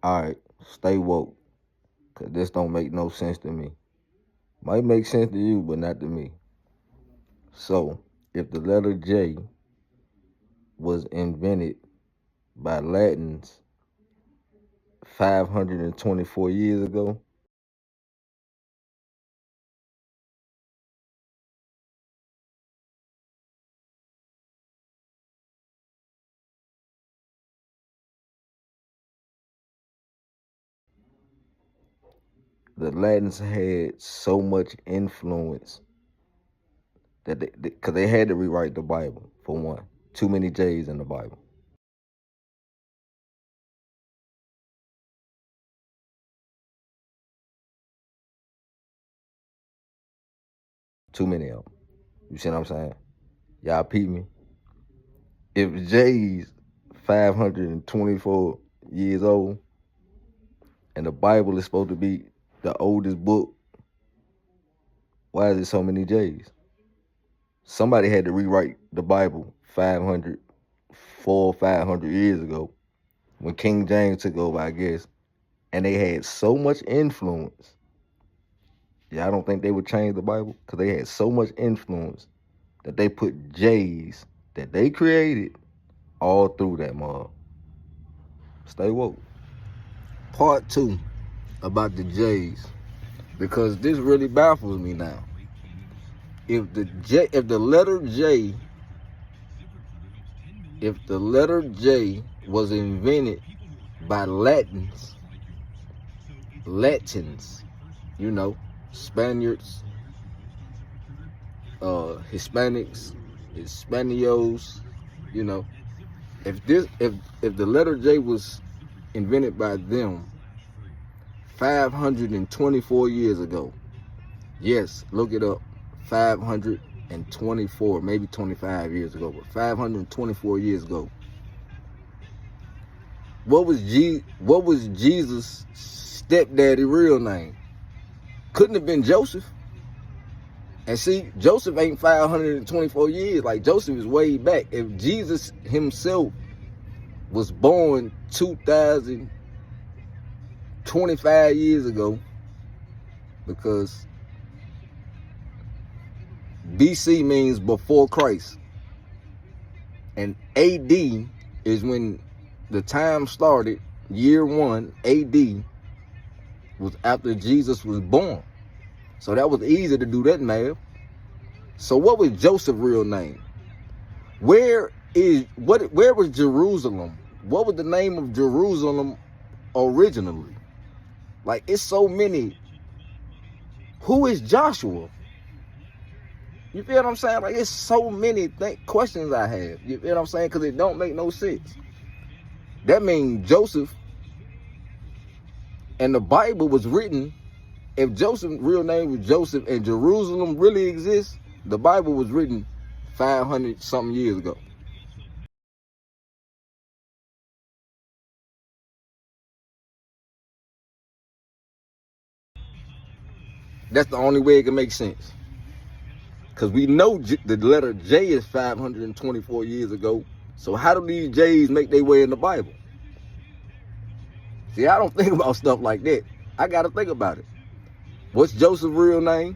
All right, stay woke, cause this don't make no sense to me. Might make sense to you, but not to me. So, if the letter J was invented by Latins 524 years ago, the Latins had so much influence that because they had to rewrite the Bible for one. Too many J's in the Bible. Too many of them. You see what I'm saying? Y'all peep me. If J's 524 years old and the Bible is supposed to be the oldest book, why is it so many J's? Somebody had to rewrite the Bible 500 years ago when King James took over, I guess, and they had so much influence. Yeah, I don't think they would change the Bible because they had so much influence that they put J's that they created all through that mob. Stay woke. Part 2 about the J's, because this really baffles me now. If the letter J was invented by Latins, you know, Spaniards, Hispanics, Hispanios, you know, if the letter J was invented by them 524 years ago, yes, look it up, 524, maybe 25 years ago, but 524 years ago, what was Jesus' stepdaddy real name? Couldn't have been Joseph. And see, Joseph ain't 524 years. Like, Joseph is way back. If Jesus himself was born 2,025 years ago, because BC means before Christ, and AD is when the time started. Year 1 AD was after Jesus was born. So that was easy to do that math. So what was Joseph's real name? Where was Jerusalem? What was the name of Jerusalem originally? Like, it's so many. Who is Joshua? You feel what I'm saying? Like, it's so many questions I have. You feel what I'm saying? Because it don't make no sense. That means Joseph and the Bible was written. If Joseph's real name was Joseph and Jerusalem really exists, the Bible was written 500 something years ago. That's the only way it can make sense. Because we know the letter J is 524 years ago. So how do these J's make their way in the Bible? See, I don't think about stuff like that. I got to think about it. What's Joseph's real name?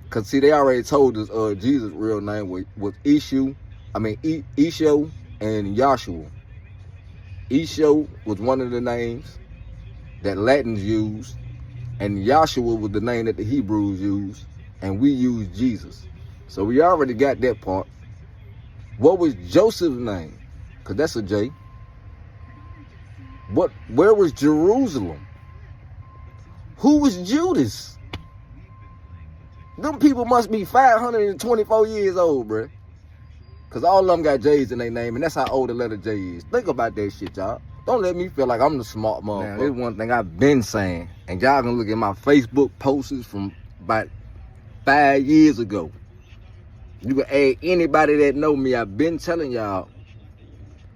Because, see, they already told us Jesus' real name was Esho and Yahshua. Esho was one of the names that Latins used, and Yahshua was the name that the Hebrews used, and we use Jesus. So we already got that part. What was Joseph's name? Because that's a J. Where was Jerusalem? Who was Judas? Them people must be 524 years old, bruh. Because all of them got J's in their name, and that's how old the letter J is. Think about that shit, y'all. Don't let me feel like I'm the smart motherfucker. There's one thing I've been saying, and y'all can look at my Facebook posts from about 5 years ago. You can ask anybody that know me. I've been telling y'all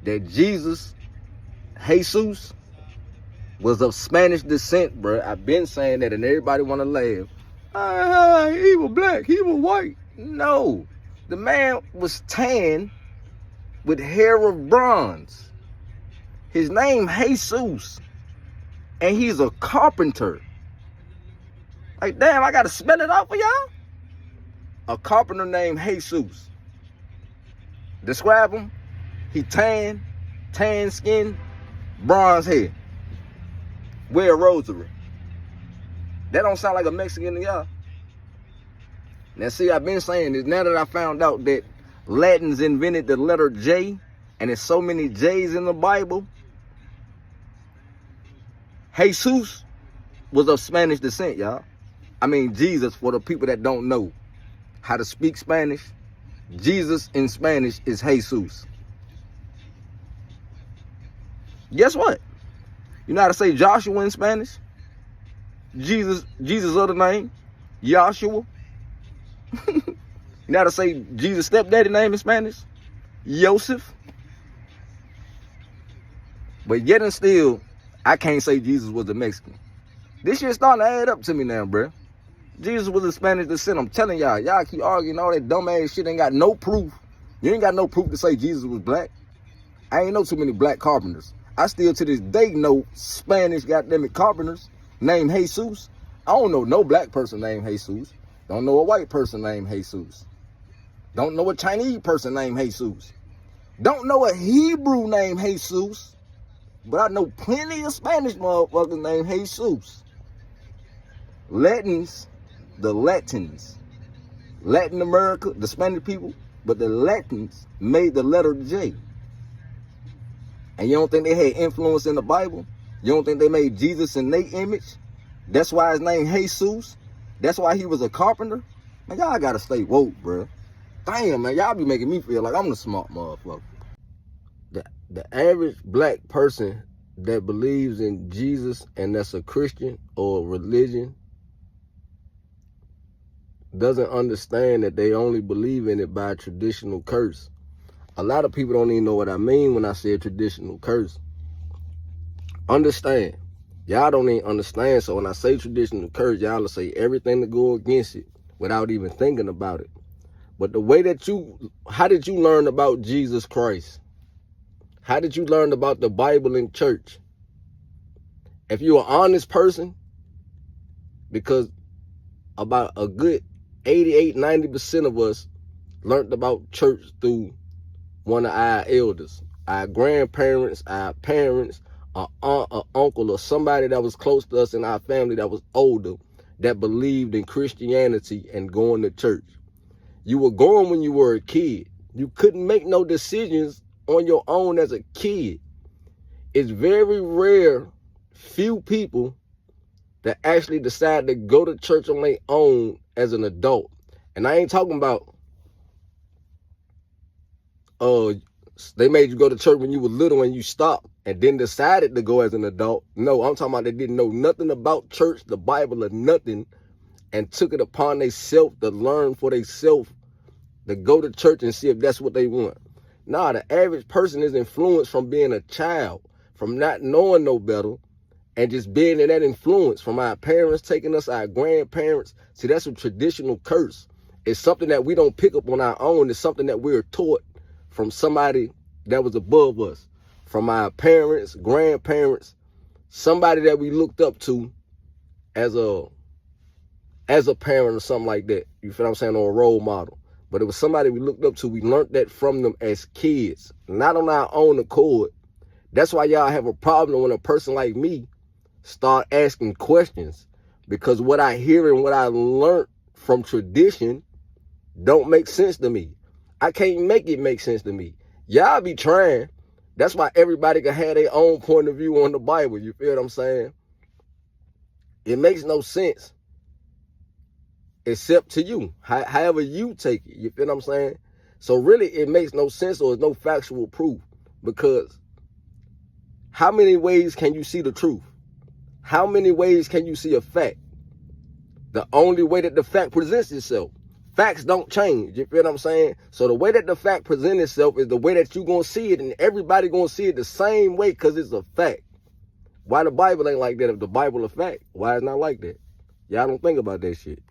that Jesus was of Spanish descent, bro. I've been saying that, and everybody want to laugh. He was black, he was white. No, the man was tan with hair of bronze. His name Jesus. And he's a carpenter. Like, damn, I gotta spell it out for y'all? A carpenter named Jesus. Describe him. He tan skin, bronze hair. Wear a rosary. That don't sound like a Mexican to y'all. Now see, I've been saying this, now that I found out that Latins invented the letter J, and there's so many J's in the Bible. Jesus was of Spanish descent, y'all. I mean, Jesus, for the people that don't know how to speak Spanish, Jesus in Spanish is Jesus. Guess what? You know how to say Joshua in Spanish? Jesus other name, Joshua. You know how to say Jesus' stepdaddy name in Spanish? Joseph. But yet and still, I can't say Jesus was a Mexican. This shit starting to add up to me now, bruh. Jesus was of Spanish descent. I'm telling y'all, y'all keep arguing all that dumb ass shit, ain't got no proof. You ain't got no proof to say Jesus was black. I ain't know too many black carpenters. I still to this day know Spanish goddamn carpenters named Jesus. I don't know no black person named Jesus. Don't know a white person named Jesus. Don't know a Chinese person named Jesus. Don't know a Hebrew named Jesus. But I know plenty of Spanish motherfuckers named Jesus. Latins, the Latins, Latin America, the Spanish people, but the Latins made the letter J. And you don't think they had influence in the Bible? You don't think they made Jesus in their image? That's why his name Jesus? That's why he was a carpenter? Man, y'all gotta stay woke, bro. Damn, man, y'all be making me feel like I'm the smart motherfucker. The average black person that believes in Jesus and that's a Christian or religion doesn't understand that they only believe in it by traditional curse. A lot of people don't even know what I mean when I say traditional curse. Understand. Y'all don't even understand. So when I say traditional curse, y'all will say everything to go against it without even thinking about it. But the way that how did you learn about Jesus Christ? How did you learn about the Bible in church? If you're an honest person, because about a good 88-90% of us learned about church through one of our elders, our grandparents, our parents, an aunt, an uncle, or somebody that was close to us in our family that was older, that believed in Christianity and going to church. You were going when you were a kid. You couldn't make no decisions on your own as a kid. It's very rare, few people that actually decide to go to church on their own as an adult. And I ain't talking about they made you go to church when you were little and you stopped and then decided to go as an adult. No, I'm talking about they didn't know nothing about church, the Bible, or nothing, and took it upon themselves to learn for themselves, to go to church and see if that's what they want. Nah, the average person is influenced from being a child, from not knowing no better, and just being in that influence from our parents taking us, our grandparents. See, that's a traditional curse. It's something that we don't pick up on our own. It's something that we're taught from somebody that was above us, from our parents, grandparents, somebody that we looked up to as a parent or something like that. You feel what I'm saying? Or a role model. But it was somebody we looked up to. We learned that from them as kids, not on our own accord. That's why y'all have a problem when a person like me start asking questions, because what I hear and what I learned from tradition don't make sense to me. I can't make it make sense to me. Y'all be trying. That's why everybody can have their own point of view on the Bible. You feel what I'm saying? It makes no sense except to you, however you take it. You feel what I'm saying? So really, it makes no sense, or there's no factual proof, because how many ways can you see the truth? How many ways can you see a fact? The only way that the fact presents itself. Facts don't change. You feel what I'm saying? So the way that the fact presents itself is the way that you're going to see it, and everybody going to see it the same way, because it's a fact. Why the Bible ain't like that? If the Bible a fact, why it's not like that? Y'all don't think about that shit.